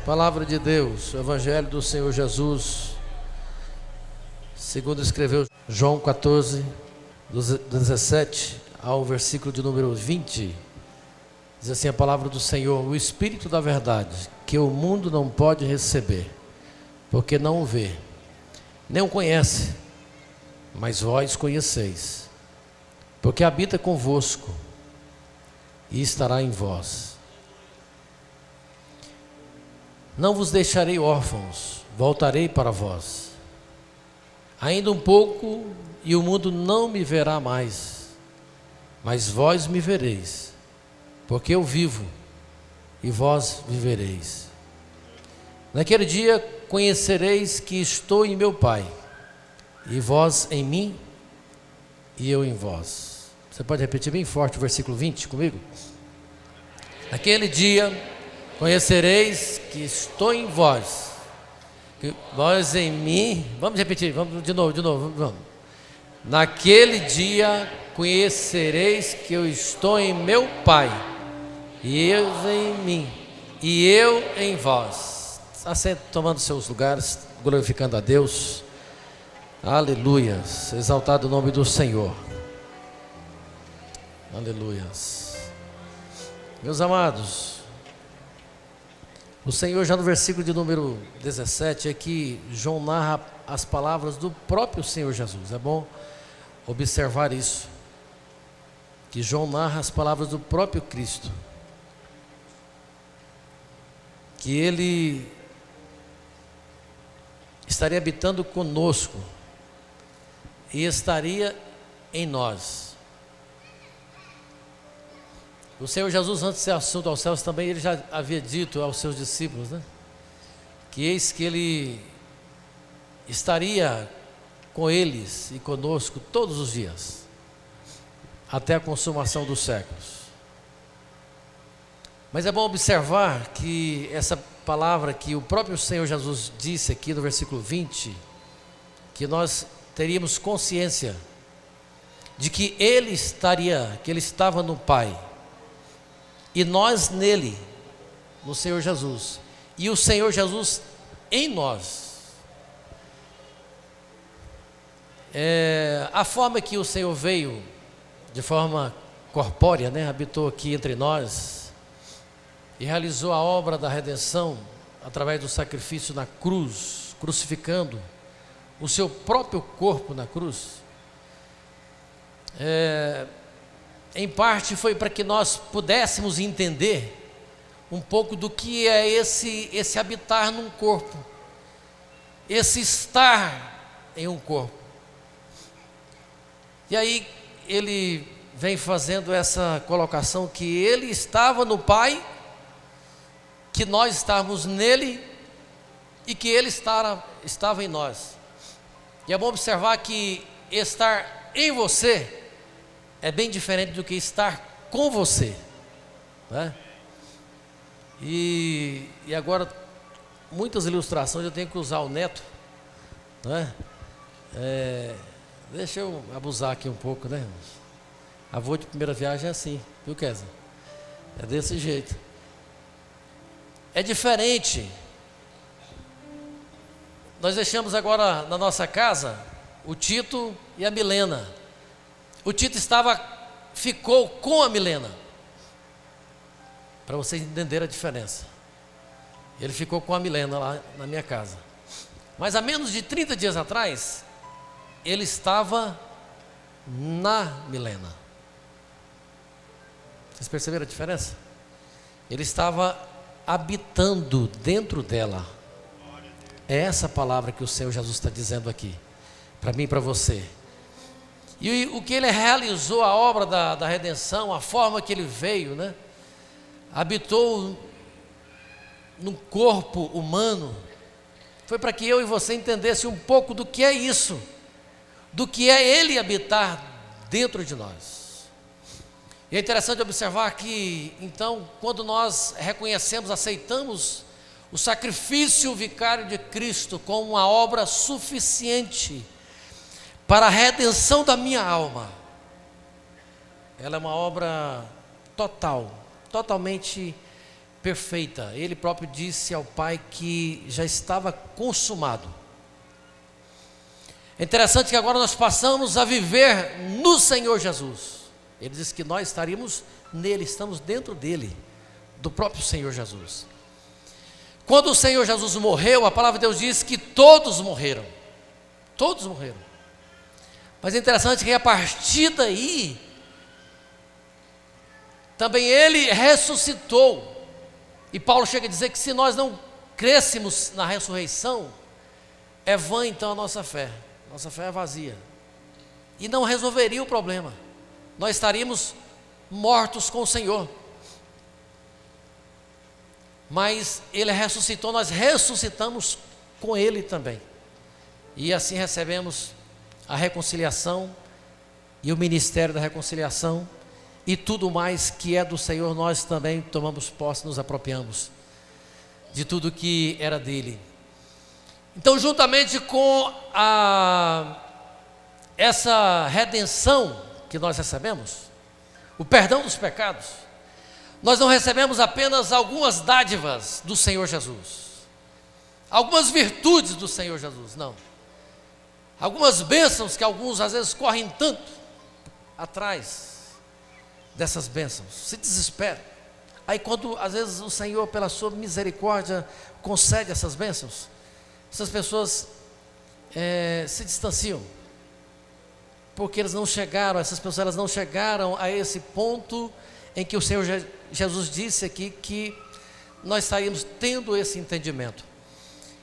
Palavra de Deus, o Evangelho do Senhor Jesus, segundo escreveu João 14, do 17 ao versículo de número 20, diz assim a palavra do Senhor: o Espírito da verdade, que o mundo não pode receber, porque não o vê, nem o conhece, mas vós conheceis, porque habita convosco e estará em vós. Não vos deixarei órfãos, voltarei para vós. Ainda um pouco e o mundo não me verá mais, mas vós me vereis, porque eu vivo e vós vivereis. Naquele dia conhecereis que estou em meu Pai, e vós em mim e eu em vós. Você pode repetir bem forte o versículo 20 comigo? Naquele dia conhecereis que estou em vós, que vós em mim. Vamos repetir, vamos de novo, vamos. Naquele dia conhecereis que eu estou em meu Pai, e eu em mim, e eu em vós. Assento, tomando seus lugares, glorificando a Deus. Aleluias, exaltado o nome do Senhor. Aleluias. Meus amados, o Senhor, já no versículo de número 17, aqui João narra as palavras do próprio Senhor Jesus. É bom observar isso, que João narra as palavras do próprio Cristo, que Ele estaria habitando conosco e estaria em nós. O Senhor Jesus, antes de ser assunto aos céus também, Ele já havia dito aos seus discípulos, que eis que Ele estaria com eles e conosco todos os dias, até a consumação dos séculos. Mas é bom observar que essa palavra que o próprio Senhor Jesus disse aqui no versículo 20, que nós teríamos consciência de que Ele estava no Pai, e nós nele, no Senhor Jesus, e o Senhor Jesus em nós. A forma que o Senhor veio, de forma corpórea, habitou aqui entre nós, e realizou a obra da redenção, através do sacrifício na cruz, crucificando o seu próprio corpo na cruz, em parte foi para que nós pudéssemos entender um pouco do que é esse habitar num corpo, esse estar em um corpo. E aí ele vem fazendo essa colocação que Ele estava no Pai, que nós estávamos nele e que Ele estava em nós. E é bom observar que estar em você é bem diferente do que estar com você, E agora, muitas ilustrações eu tenho que usar o neto, deixa eu abusar aqui um pouco, Avô de primeira viagem é assim, viu, Kézia? É desse jeito. É diferente. Nós deixamos agora na nossa casa o Tito e a Milena. O Tito ficou com a Milena, para vocês entenderem a diferença. Ele ficou com a Milena lá na minha casa. Mas há menos de 30 dias atrás, ele estava na Milena. Vocês perceberam a diferença? Ele estava habitando dentro dela. É essa palavra que o Senhor Jesus está dizendo aqui, para mim e para você. E o que Ele realizou, a obra da redenção, a forma que Ele veio, habitou num corpo humano, foi para que eu e você entendesse um pouco do que é isso, do que é Ele habitar dentro de nós. E é interessante observar que, então, quando nós reconhecemos, aceitamos o sacrifício vicário de Cristo como uma obra suficiente para a redenção da minha alma, ela é uma obra totalmente perfeita. Ele próprio disse ao Pai que já estava consumado. É interessante que agora nós passamos a viver no Senhor Jesus. Ele disse que nós estaríamos nele, estamos dentro dele, do próprio Senhor Jesus. Quando o Senhor Jesus morreu, a palavra de Deus diz que todos morreram. Todos morreram. Mas é interessante que a partir daí, também ele ressuscitou. E Paulo chega a dizer que se nós não crêssemos na ressurreição, é vã então a nossa fé é vazia, e não resolveria o problema, nós estaríamos mortos com o Senhor. Mas ele ressuscitou, nós ressuscitamos com ele também, e assim recebemos a reconciliação e o ministério da reconciliação, e tudo mais que é do Senhor, nós também tomamos posse, nos apropriamos de tudo que era dele. Então, juntamente com essa redenção que nós recebemos, o perdão dos pecados, nós não recebemos apenas algumas dádivas do Senhor Jesus, algumas virtudes do Senhor Jesus, não. Algumas bênçãos que alguns às vezes correm tanto atrás dessas bênçãos, se desesperam. Aí quando às vezes o Senhor, pela sua misericórdia, concede essas bênçãos, essas pessoas se distanciam, porque eles não chegaram, essas pessoas elas não chegaram a esse ponto em que o Senhor Jesus disse aqui que nós estaríamos tendo esse entendimento.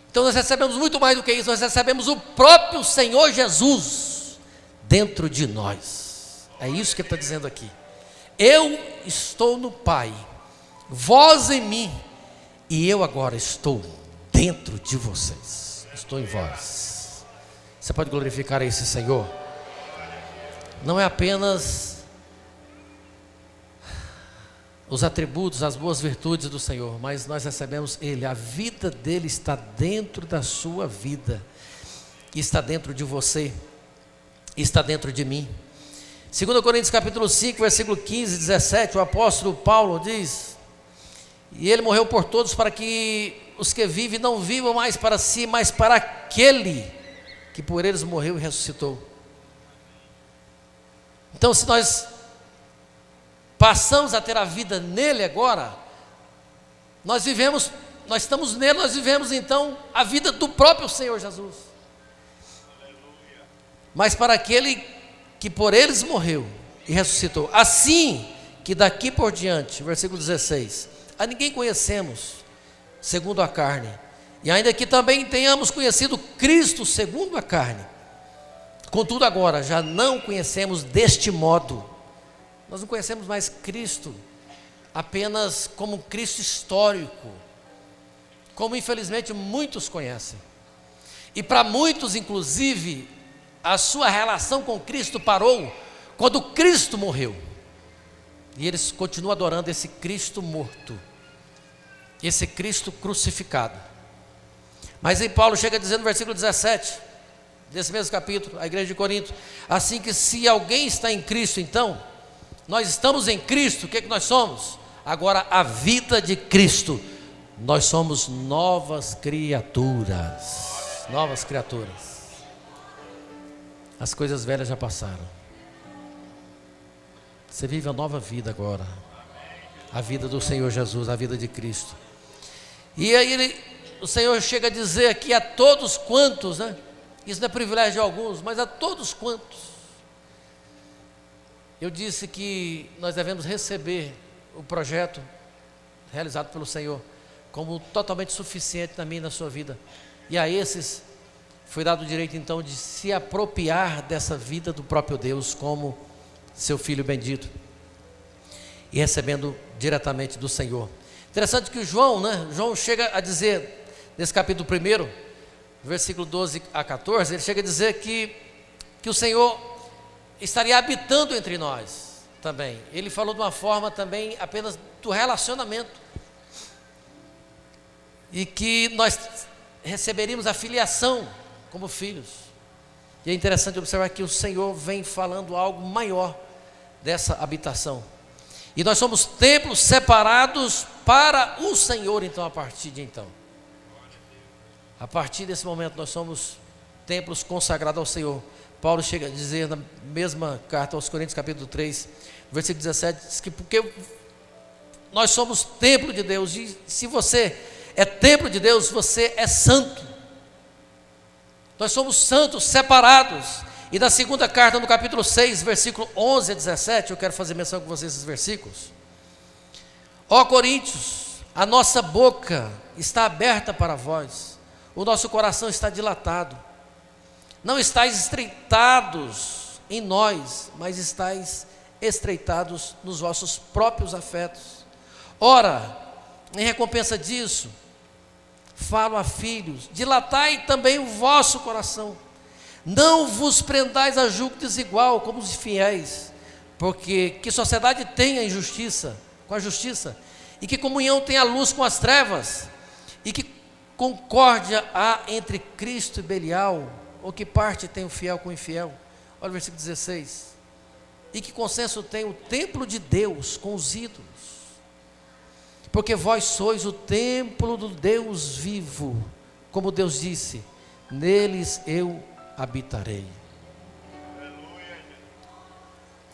Então nós recebemos muito mais do que isso, nós recebemos o próprio Senhor Jesus dentro de nós. É isso que ele está dizendo aqui. Eu estou no Pai, vós em mim, e eu agora estou dentro de vocês, estou em vós. Você pode glorificar esse Senhor? Não é apenas os atributos, as boas virtudes do Senhor, mas nós recebemos Ele, a vida dele está dentro da sua vida, está dentro de você, está dentro de mim. 2 Coríntios capítulo 5, versículo 15 e 17, o apóstolo Paulo diz: e ele morreu por todos, para que os que vivem não vivam mais para si, mas para aquele que por eles morreu e ressuscitou. Então, se nós passamos a ter a vida nele agora, nós estamos nele, nós vivemos então a vida do próprio Senhor Jesus. Mas para aquele que por eles morreu e ressuscitou, assim que daqui por diante, versículo 16, a ninguém conhecemos segundo a carne, e ainda que também tenhamos conhecido Cristo segundo a carne, contudo agora já não conhecemos deste modo. Nós não conhecemos mais Cristo apenas como um Cristo histórico, como infelizmente muitos conhecem, e para muitos inclusive a sua relação com Cristo parou quando Cristo morreu, e eles continuam adorando esse Cristo morto, esse Cristo crucificado. Mas aí Paulo chega a dizer no versículo 17 desse mesmo capítulo, a igreja de Corinto, assim que se alguém está em Cristo, então nós estamos em Cristo, o que nós somos? Agora a vida de Cristo, nós somos novas criaturas, novas criaturas. As coisas velhas já passaram, você vive a nova vida agora, a vida do Senhor Jesus, a vida de Cristo. E aí o Senhor chega a dizer aqui a todos quantos, né? Isso não é privilégio de alguns, mas a todos quantos. Eu disse que nós devemos receber o projeto realizado pelo Senhor como totalmente suficiente na minha e na sua vida. E a esses foi dado o direito então de se apropriar dessa vida do próprio Deus como seu Filho bendito, e recebendo diretamente do Senhor. Interessante que João chega a dizer, nesse capítulo 1, versículo 12 a 14, ele chega a dizer que o Senhor estaria habitando entre nós também. Ele falou de uma forma também apenas do relacionamento, e que nós receberíamos a filiação como filhos. E é interessante observar que o Senhor vem falando algo maior dessa habitação. E nós somos templos separados para o Senhor, então, a partir de então. A partir desse momento, nós somos templos consagrados ao Senhor. Paulo chega a dizer na mesma carta aos Coríntios, capítulo 3, versículo 17, diz que porque nós somos templo de Deus, e se você é templo de Deus, você é santo. Nós somos santos, separados. E na segunda carta, no capítulo 6, versículo 11 a 17, eu quero fazer menção com vocês esses versículos. Ó Coríntios, a nossa boca está aberta para vós, o nosso coração está dilatado. Não estáis estreitados em nós, mas estáis estreitados nos vossos próprios afetos. Ora, em recompensa disso, falo a filhos, dilatai também o vosso coração. Não vos prendais a julgo desigual como os infiéis, porque que sociedade tem a injustiça com a justiça, e que comunhão tem a luz com as trevas, e que concórdia há entre Cristo e Belial, ou que parte tem o fiel com o infiel? Olha o versículo 16. E que consenso tem o templo de Deus com os ídolos? Porque vós sois o templo do Deus vivo, como Deus disse, neles eu habitarei.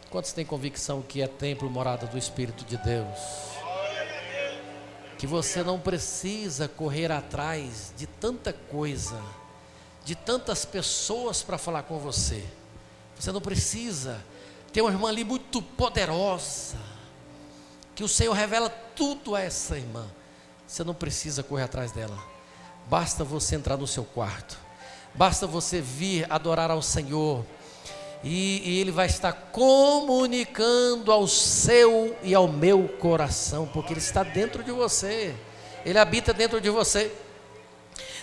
Quantos têm convicção que é templo, morada do Espírito de Deus? Que você não precisa correr atrás de tanta coisa, de tantas pessoas para falar com você. Você não precisa. Tem uma irmã ali muito poderosa, que o Senhor revela tudo a essa irmã. Você não precisa correr atrás dela. Basta você entrar no seu quarto. Basta você vir adorar ao Senhor. E Ele vai estar comunicando ao seu e ao meu coração, porque Ele está dentro de você. Ele habita dentro de você.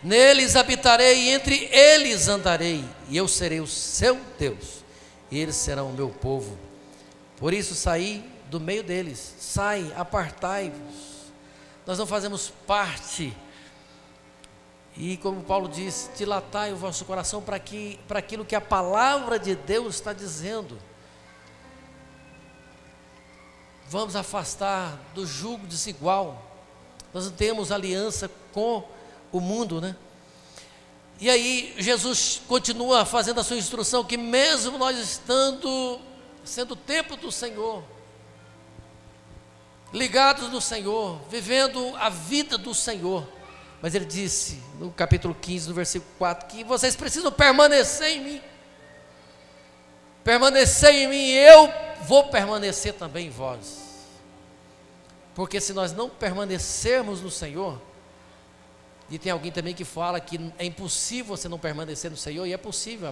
Neles habitarei e entre eles andarei, e eu serei o seu Deus, e eles serão o meu povo. Por isso saí do meio deles, sai, apartai-vos. Nós não fazemos parte. E como Paulo disse, dilatai o vosso coração para aquilo que a palavra de Deus está dizendo. Vamos afastar do jugo desigual. Nós não temos aliança com o mundo, né? E aí Jesus continua fazendo a sua instrução, que mesmo nós sendo templo do Senhor, ligados no Senhor, vivendo a vida do Senhor, mas Ele disse no capítulo 15, no versículo 4, que vocês precisam permanecer em mim. Permanecer em mim, eu vou permanecer também em vós. Porque se nós não permanecermos no Senhor, e tem alguém também que fala que é impossível você não permanecer no Senhor, e é possível.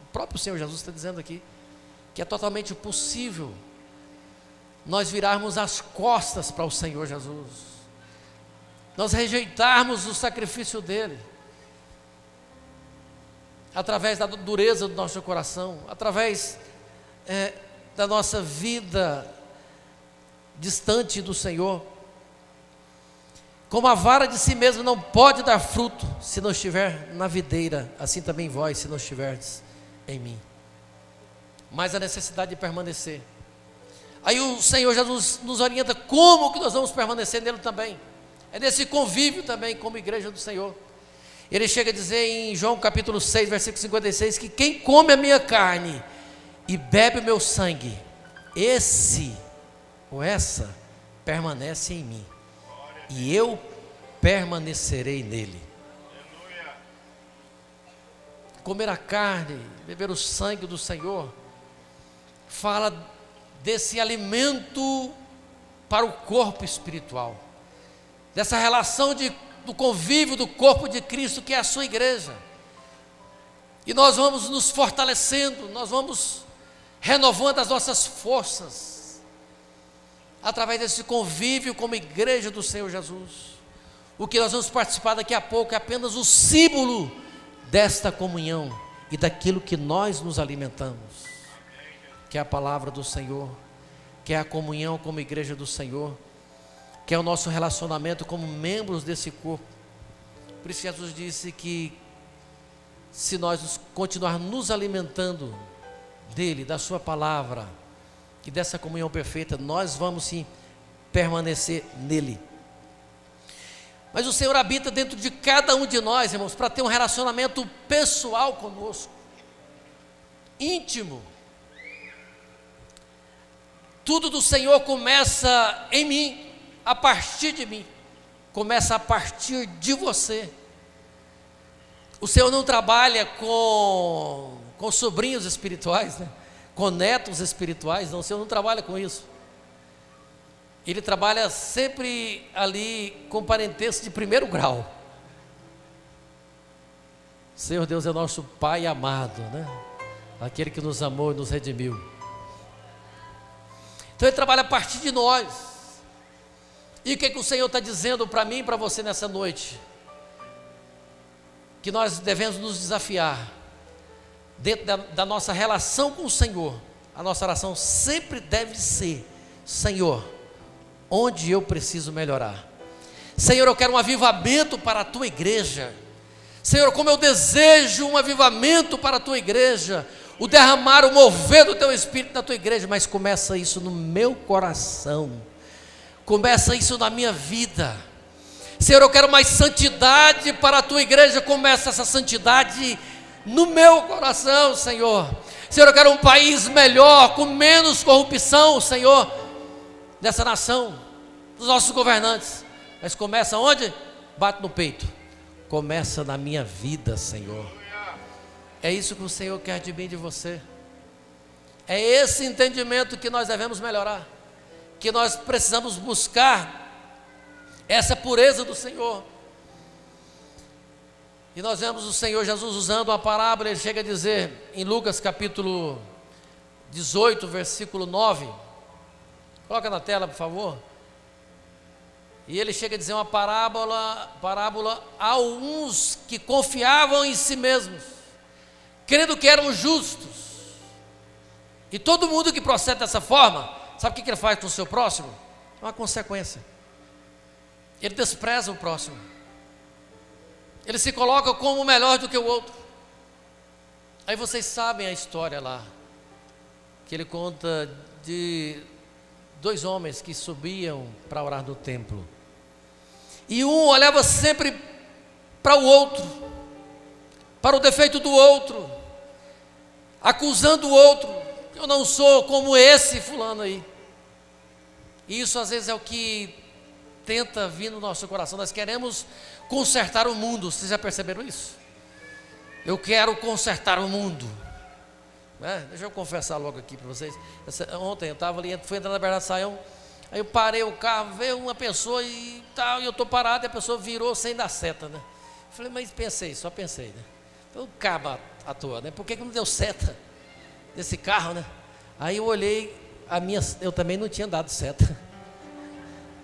O próprio Senhor Jesus está dizendo aqui que é totalmente possível nós virarmos as costas para o Senhor Jesus, nós rejeitarmos o sacrifício dele, através da dureza do nosso coração, através da nossa vida distante do Senhor. Como a vara de si mesmo não pode dar fruto se não estiver na videira, assim também vós, se não estiverdes em mim. Mas a necessidade de permanecer. Aí o Senhor Jesus nos orienta como que nós vamos permanecer nele também. É nesse convívio também como igreja do Senhor. Ele chega a dizer em João capítulo 6, versículo 56, que quem come a minha carne e bebe o meu sangue, esse ou essa permanece em mim, e eu permanecerei nele. Comer a carne, beber o sangue do Senhor, fala desse alimento para o corpo espiritual, dessa relação do convívio do corpo de Cristo, que é a sua igreja. E nós vamos nos fortalecendo, nós vamos renovando as nossas forças, através desse convívio como igreja do Senhor Jesus. O que nós vamos participar daqui a pouco é apenas o símbolo desta comunhão e daquilo que nós nos alimentamos, que é a palavra do Senhor, que é a comunhão como igreja do Senhor, que é o nosso relacionamento como membros desse corpo. Por isso Jesus disse que se nós continuar nos alimentando dele, da sua palavra que dessa comunhão perfeita nós vamos sim permanecer nele. Mas o Senhor habita dentro de cada um de nós, irmãos, para ter um relacionamento pessoal conosco, íntimo. Tudo do Senhor começa em mim, a partir de mim, começa a partir de você. O Senhor não trabalha com sobrinhos espirituais, né? Com netos espirituais, não, o Senhor não trabalha com isso. Ele trabalha sempre ali com parentesco de primeiro grau. O Senhor Deus é nosso Pai amado, né? Aquele que nos amou e nos redimiu. Então Ele trabalha a partir de nós. E o que o Senhor está dizendo para mim e para você nessa noite? Que nós devemos nos desafiar, dentro da nossa relação com o Senhor. A nossa oração sempre deve ser: Senhor, onde eu preciso melhorar? Senhor, eu quero um avivamento para a Tua igreja. Senhor, como eu desejo um avivamento para a Tua igreja, o derramar, o mover do Teu Espírito na Tua igreja. Mas começa isso no meu coração, começa isso na minha vida. Senhor, eu quero mais santidade para a Tua igreja. Começa essa santidade no meu coração, Senhor. Senhor, eu quero um país melhor, com menos corrupção, Senhor, dessa nação, dos nossos governantes. Mas começa onde? Bate no peito. Começa na minha vida, Senhor. É isso que o Senhor quer de mim e de você. É esse entendimento que nós devemos melhorar, que nós precisamos buscar essa pureza do Senhor. E nós vemos o Senhor Jesus usando uma parábola. Ele chega a dizer em Lucas capítulo 18, versículo 9. Coloca na tela, por favor. E ele chega a dizer uma parábola a uns que confiavam em si mesmos, crendo que eram justos. E todo mundo que procede dessa forma, sabe o que ele faz com o seu próximo? É uma consequência. Ele despreza o próximo. Ele se coloca como melhor do que o outro. Aí vocês sabem a história lá, que ele conta de 2 homens que subiam para orar no templo. E um olhava sempre para o outro, para o defeito do outro, acusando o outro: eu não sou como esse fulano aí. E isso às vezes é o que tenta vir no nosso coração. Nós queremos consertar o mundo. Vocês já perceberam isso? Eu quero consertar o mundo, né? Deixa eu confessar logo aqui para vocês. Ontem eu estava ali, fui entrar na Bernardo Saião. Aí eu parei o carro, veio uma pessoa e tal, e eu estou parado, e a pessoa virou sem dar seta, né? Falei, mas só pensei, né? Então, caba à toa, né? Por que não deu seta nesse carro, né? Aí eu olhei, eu também não tinha dado seta,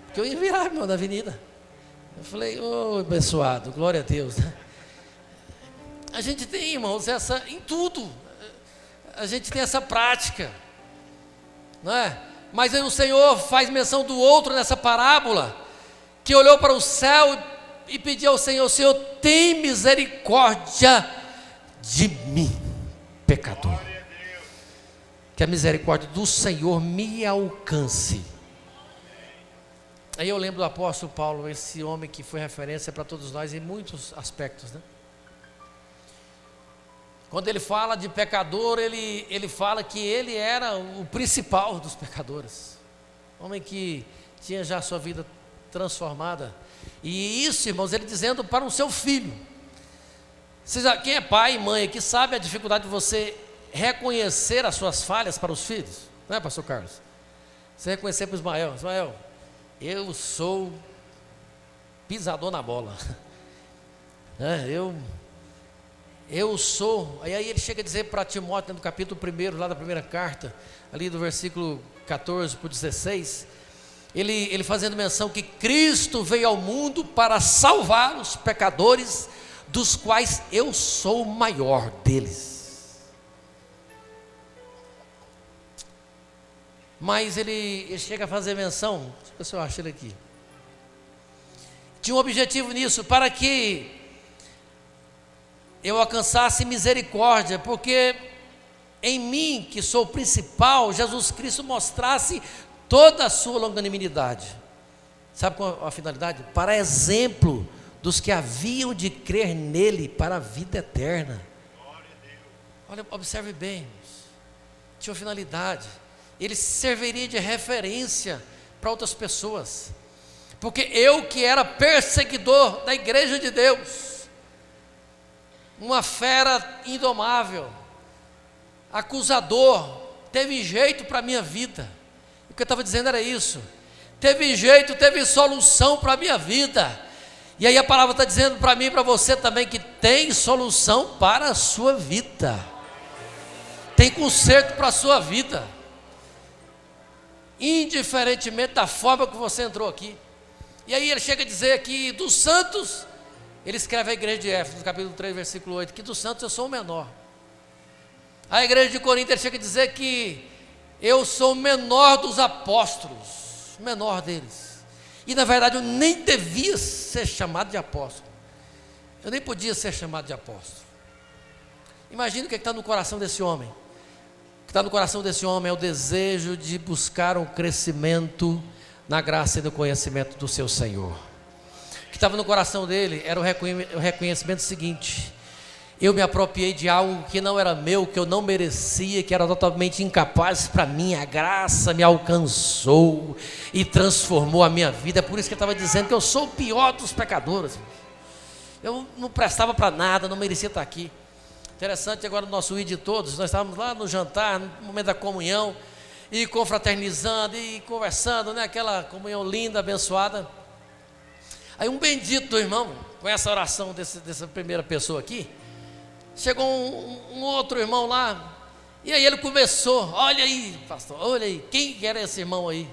porque eu ia virar, irmão, na avenida. Eu falei, ô, abençoado, glória a Deus, né? A gente tem, irmãos, em tudo, a gente tem essa prática, não é? Mas aí o Senhor faz menção do outro nessa parábola, que olhou para o céu e pediu ao Senhor: Senhor, tem misericórdia de mim, pecador. Que a misericórdia do Senhor me alcance. Aí eu lembro do apóstolo Paulo, esse homem que foi referência para todos nós em muitos aspectos, né? Quando ele fala de pecador, ele fala que ele era o principal dos pecadores, homem que tinha já a sua vida transformada. E isso, irmãos, ele dizendo para o seu filho. Quem é pai e mãe aqui sabe a dificuldade de você reconhecer as suas falhas para os filhos, não é, pastor Carlos? Você reconhecer para o Ismael, eu sou pisador na bola, né? Eu sou. Aí ele chega a dizer para Timóteo, no capítulo 1, lá da primeira carta, ali do versículo 14 por 16, ele fazendo menção que Cristo veio ao mundo para salvar os pecadores, dos quais eu sou o maior deles. Mas ele chega a fazer menção, deixa eu ver se eu acho ele aqui, tinha um objetivo nisso, para que eu alcançasse misericórdia, porque em mim, que sou o principal, Jesus Cristo mostrasse toda a sua longanimidade. Sabe qual a finalidade? Para exemplo dos que haviam de crer nele para a vida eterna. Olha, observe bem, irmãos. Tinha uma finalidade. Ele serviria de referência para outras pessoas. Porque eu, que era perseguidor da igreja de Deus, uma fera indomável, acusador, teve jeito para a minha vida. O que eu estava dizendo era isso. Teve jeito, teve solução para a minha vida. E aí a palavra está dizendo para mim e para você também que tem solução para a sua vida. Tem conserto para a sua vida. Indiferentemente da forma que você entrou aqui. E aí ele chega a dizer que dos santos, ele escreve à igreja de Éfeso, no capítulo 3, versículo 8, que dos santos eu sou o menor. A igreja de Corinto, ele chega a dizer que eu sou o menor dos apóstolos, o menor deles. E na verdade eu nem devia ser chamado de apóstolo. Eu nem podia ser chamado de apóstolo. Imagina o que está no coração desse homem. O que está no coração desse homem é o desejo de buscar um crescimento na graça e no conhecimento do seu Senhor. O que estava no coração dele era o reconhecimento seguinte: eu me apropriei de algo que não era meu, que eu não merecia, que era totalmente incapaz para mim. A graça me alcançou e transformou a minha vida. É por isso que ele estava dizendo que eu sou o pior dos pecadores. Eu não prestava para nada, não merecia estar aqui. Interessante, agora no nosso ir de todos, nós estávamos lá no jantar, no momento da comunhão, e confraternizando, e conversando, né? Aquela comunhão linda, abençoada. Aí um bendito irmão, com essa oração dessa primeira pessoa aqui, chegou um outro irmão lá, e aí ele começou: olha aí, pastor, olha aí, quem era esse irmão aí?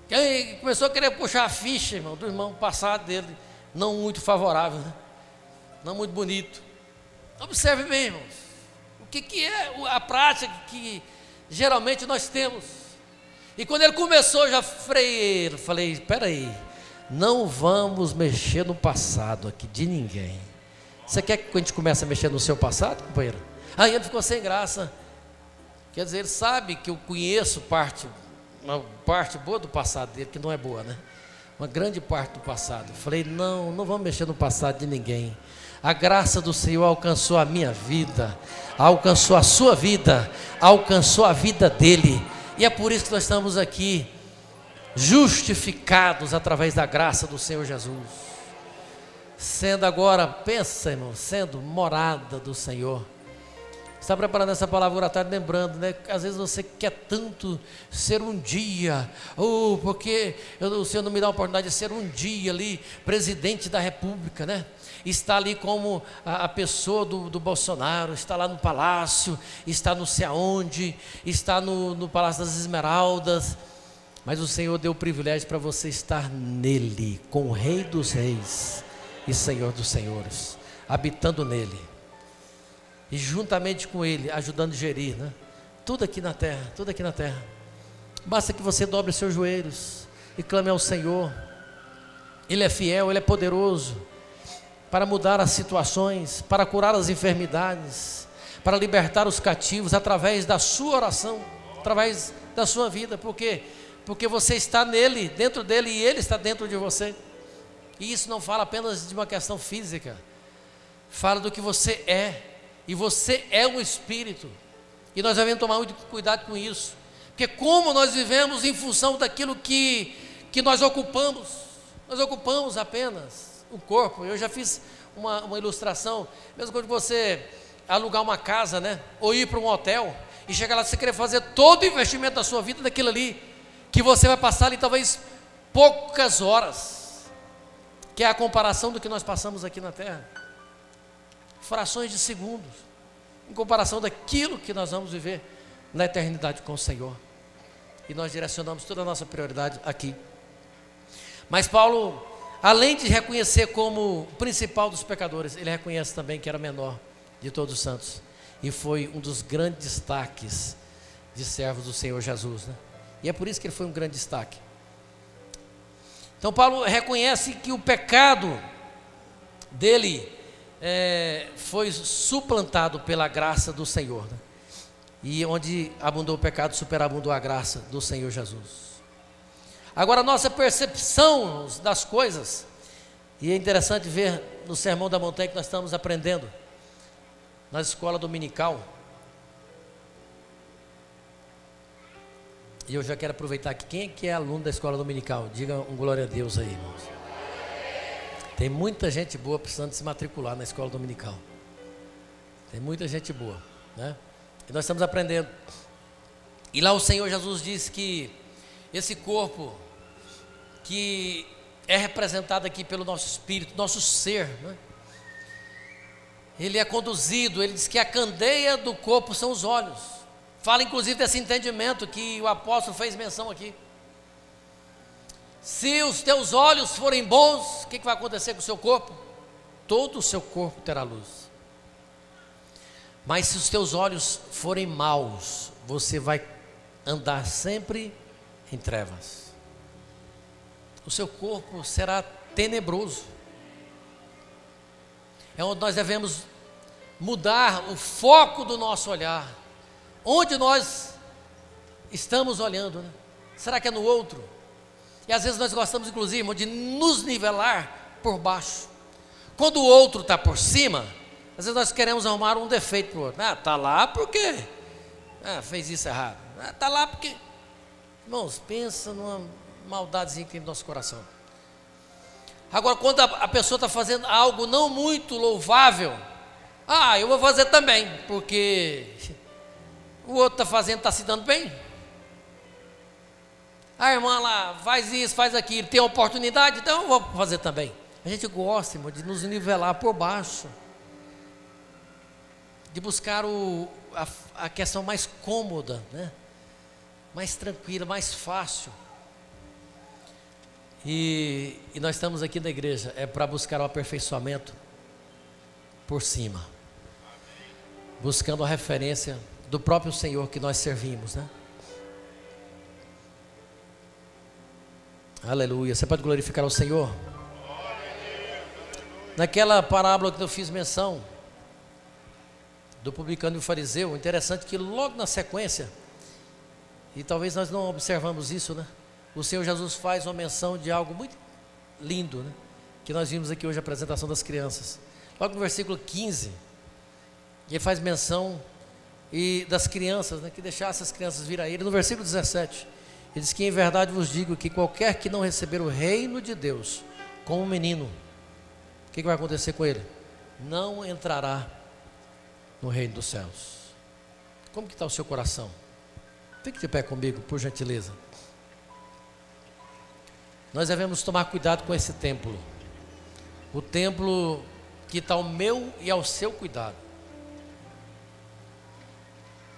Quem começou a querer puxar a ficha, irmão, do irmão passado dele, não muito favorável, né? Não muito bonito. Observe bem, irmãos, o que é a prática que geralmente nós temos. E quando ele começou, eu já freiei ele, falei: espera aí, não vamos mexer no passado aqui de ninguém. Você quer que a gente comece a mexer no seu passado, companheiro? Aí ele ficou sem graça. Quer dizer, ele sabe que eu conheço uma parte boa do passado dele, que não é boa, né? Uma grande parte do passado. Eu falei: não vamos mexer no passado de ninguém. A graça do Senhor alcançou a minha vida, alcançou a sua vida, alcançou a vida dele. E é por isso que nós estamos aqui, justificados através da graça do Senhor Jesus. Sendo agora, pensa, irmão, sendo morada do Senhor. Está preparando essa palavra agora à tarde, lembrando, né? Às vezes você quer tanto ser um dia, porque o Senhor não me dá a oportunidade de ser um dia ali, presidente da República, né? Está ali como a pessoa do Bolsonaro, está lá no palácio, está não sei aonde, está no Palácio das Esmeraldas. Mas o Senhor deu o privilégio para você estar nele, com o Rei dos Reis e Senhor dos Senhores, habitando nele. E juntamente com ele, ajudando a gerir, né? Tudo aqui na terra, tudo aqui na terra. Basta que você dobre os seus joelhos e clame ao Senhor. Ele é fiel, ele é poderoso para mudar as situações, para curar as enfermidades, para libertar os cativos através da sua oração, através da sua vida. Por quê? Porque você está nele, dentro dele, e ele está dentro de você. E isso não fala apenas de uma questão física, fala do que você é. E você é um espírito. E nós devemos tomar muito cuidado com isso. Porque como nós vivemos em função daquilo que nós ocupamos. Nós ocupamos apenas o corpo. Eu já fiz uma ilustração. Mesmo quando você alugar uma casa, né? Ou ir para um hotel. E chegar lá, você querer fazer todo o investimento da sua vida daquilo ali. Que você vai passar ali talvez poucas horas. Que é a comparação do que nós passamos aqui na terra. Frações de segundos, em comparação daquilo que nós vamos viver na eternidade com o Senhor. E nós direcionamos toda a nossa prioridade aqui. Mas Paulo, além de reconhecer como o principal dos pecadores, ele reconhece também que era menor de todos os santos. E foi um dos grandes destaques de servos do Senhor Jesus, né? E é por isso que ele foi um grande destaque. Então Paulo reconhece que o pecado dele foi suplantado pela graça do Senhor, né? E onde abundou o pecado, superabundou a graça do Senhor Jesus. Agora, a nossa percepção das coisas, e é interessante ver no Sermão da Montanha que nós estamos aprendendo, na escola dominical. E eu já quero aproveitar aqui, quem é que é aluno da escola dominical? Diga um glória a Deus aí, irmãos. Tem muita gente boa precisando se matricular na escola dominical. Tem muita gente boa, né? E nós estamos aprendendo. E lá o Senhor Jesus disse que esse corpo que é representado aqui pelo nosso espírito, nosso ser, né? Ele é conduzido, ele diz que a candeia do corpo são os olhos. Fala inclusive desse entendimento que o apóstolo fez menção aqui. Se os teus olhos forem bons, o que vai acontecer com o seu corpo? Todo o seu corpo terá luz. Mas se os teus olhos forem maus, você vai andar sempre em trevas. O seu corpo será tenebroso. É onde nós devemos mudar o foco do nosso olhar. Onde nós estamos olhando, né? Será que é no outro? E às vezes nós gostamos, inclusive, irmão, de nos nivelar por baixo. Quando o outro está por cima, às vezes nós queremos arrumar um defeito para o outro. Está lá porque fez isso errado. Está lá porque... Irmãos, pensa numa maldadezinha que tem no nosso coração. Agora, quando a pessoa está fazendo algo não muito louvável, eu vou fazer também, porque o outro está fazendo, está se dando bem. A irmã lá faz isso, faz aquilo, tem oportunidade, então eu vou fazer também. A gente gosta, irmão, de nos nivelar por baixo, de buscar a questão mais cômoda, né? Mais tranquila, mais fácil. E nós estamos aqui na igreja, para buscar o aperfeiçoamento por cima, buscando a referência do próprio Senhor que nós servimos, né? Aleluia. Você pode glorificar ao Senhor? Naquela parábola que eu fiz menção do publicano e o fariseu, interessante que logo na sequência, e talvez nós não observamos isso, né? O Senhor Jesus faz uma menção de algo muito lindo, né? Que nós vimos aqui hoje a apresentação das crianças. Logo no versículo 15, ele faz menção das crianças, né? Que deixasse as crianças vir a ele. No versículo 17, ele diz que em verdade vos digo que qualquer que não receber o reino de Deus como um menino, o que vai acontecer com ele? Não entrará no reino dos céus. Como que está o seu coração? Fique de pé comigo, por gentileza. Nós devemos tomar cuidado com esse templo. O templo que está ao meu e ao seu cuidado.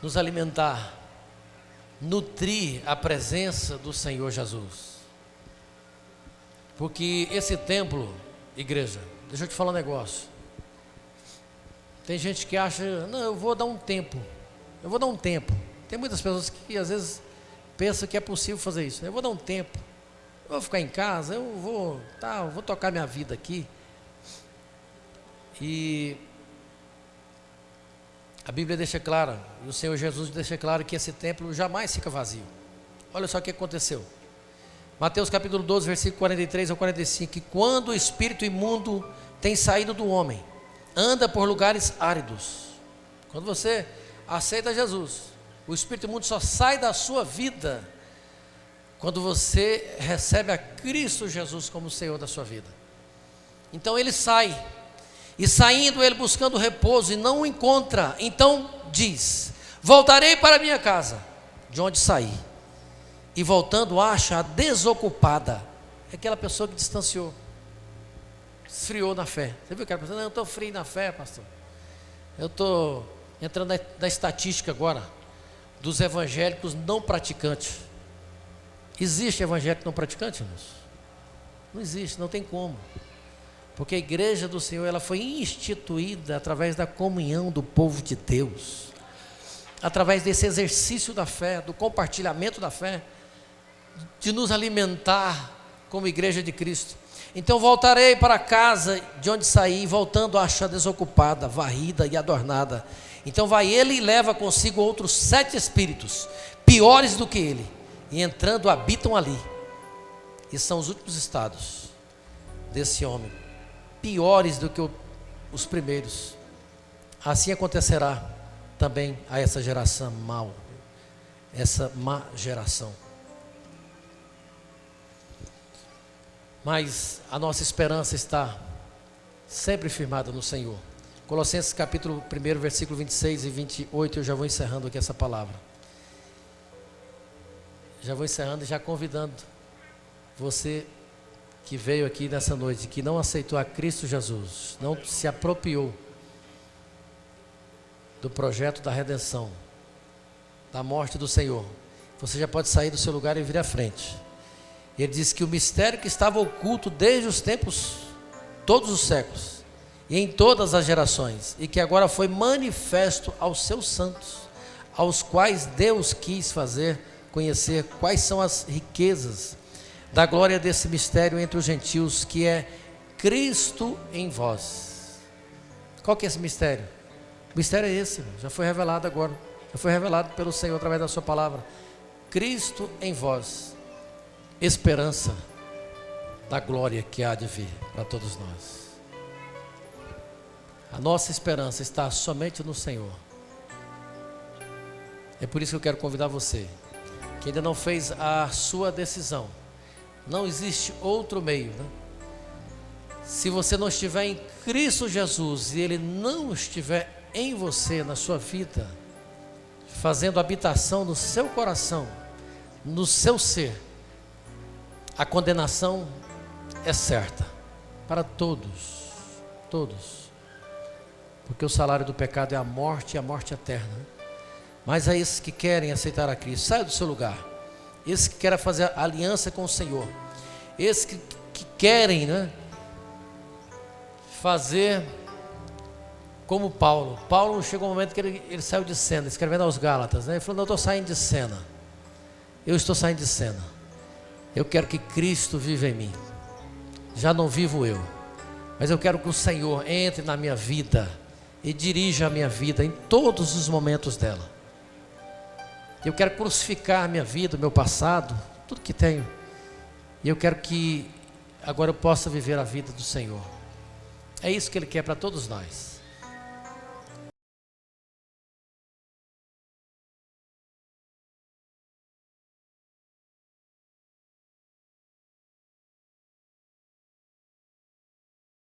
Nos alimentar, nutrir a presença do Senhor Jesus. Porque esse templo, igreja, deixa eu te falar um negócio. Tem gente que acha, não, eu vou dar um tempo. Eu vou dar um tempo. Tem muitas pessoas que às vezes pensam que é possível fazer isso. Eu vou dar um tempo. Eu vou ficar em casa, eu vou tocar minha vida aqui. E a Bíblia deixa clara, e o Senhor Jesus deixa claro que esse templo jamais fica vazio. Olha só o que aconteceu. Mateus capítulo 12, versículo 43 ao 45. Que quando o espírito imundo tem saído do homem, anda por lugares áridos. Quando você aceita Jesus, o espírito imundo só sai da sua vida quando você recebe a Cristo Jesus como Senhor da sua vida. Então ele sai, e saindo ele buscando repouso e não o encontra, então diz: voltarei para minha casa, de onde saí. E voltando acha-a desocupada. É aquela pessoa que distanciou, esfriou na fé. Você viu aquela pessoa? Não, eu estou frio na fé, pastor. Eu estou entrando na estatística agora dos evangélicos não praticantes. Existe evangélico não praticante, irmãos? Não existe, não tem como. Porque a igreja do Senhor, ela foi instituída através da comunhão do povo de Deus, através desse exercício da fé, do compartilhamento da fé, de nos alimentar como igreja de Cristo. Então voltarei para a casa de onde saí, voltando a achar desocupada, varrida e adornada. Então vai ele e leva consigo outros 7 espíritos, piores do que ele, e entrando habitam ali. E são os últimos estados desse homem, piores do que os primeiros. Assim acontecerá também a essa geração mal, essa má geração. Mas a nossa esperança está sempre firmada no Senhor. Colossenses capítulo 1, versículo 26 e 28, eu já vou encerrando aqui essa palavra. Já vou encerrando e já convidando você que veio aqui nessa noite, que não aceitou a Cristo Jesus, não se apropriou do projeto da redenção, da morte do Senhor, você já pode sair do seu lugar e vir à frente. Ele diz que o mistério que estava oculto desde os tempos, todos os séculos, e em todas as gerações, e que agora foi manifesto aos seus santos, aos quais Deus quis fazer conhecer quais são as riquezas da glória desse mistério entre os gentios, que é Cristo em vós. Qual que é esse mistério? O mistério é esse, já foi revelado agora, já foi revelado pelo Senhor através da sua palavra. Cristo em vós, esperança da glória que há de vir para todos nós. A nossa esperança está somente no Senhor. É por isso que eu quero convidar você, que ainda não fez a sua decisão. Não existe outro meio, né? Se você não estiver em Cristo Jesus e Ele não estiver em você, na sua vida, fazendo habitação no seu coração, no seu ser, a condenação é certa para todos, todos, porque o salário do pecado é a morte e a morte eterna. Mas a esses que querem aceitar a Cristo, saia do seu lugar. Esses que querem fazer aliança com o Senhor, esses que querem, né, fazer como Paulo. Paulo chegou um momento que ele saiu de cena, escrevendo aos Gálatas, né? Ele falou: não, eu estou saindo de cena. Eu estou saindo de cena. Eu quero que Cristo viva em mim. Já não vivo eu, mas eu quero que o Senhor entre na minha vida e dirija a minha vida em todos os momentos dela. Eu quero crucificar a minha vida, o meu passado, tudo que tenho. E eu quero que agora eu possa viver a vida do Senhor. É isso que Ele quer para todos nós.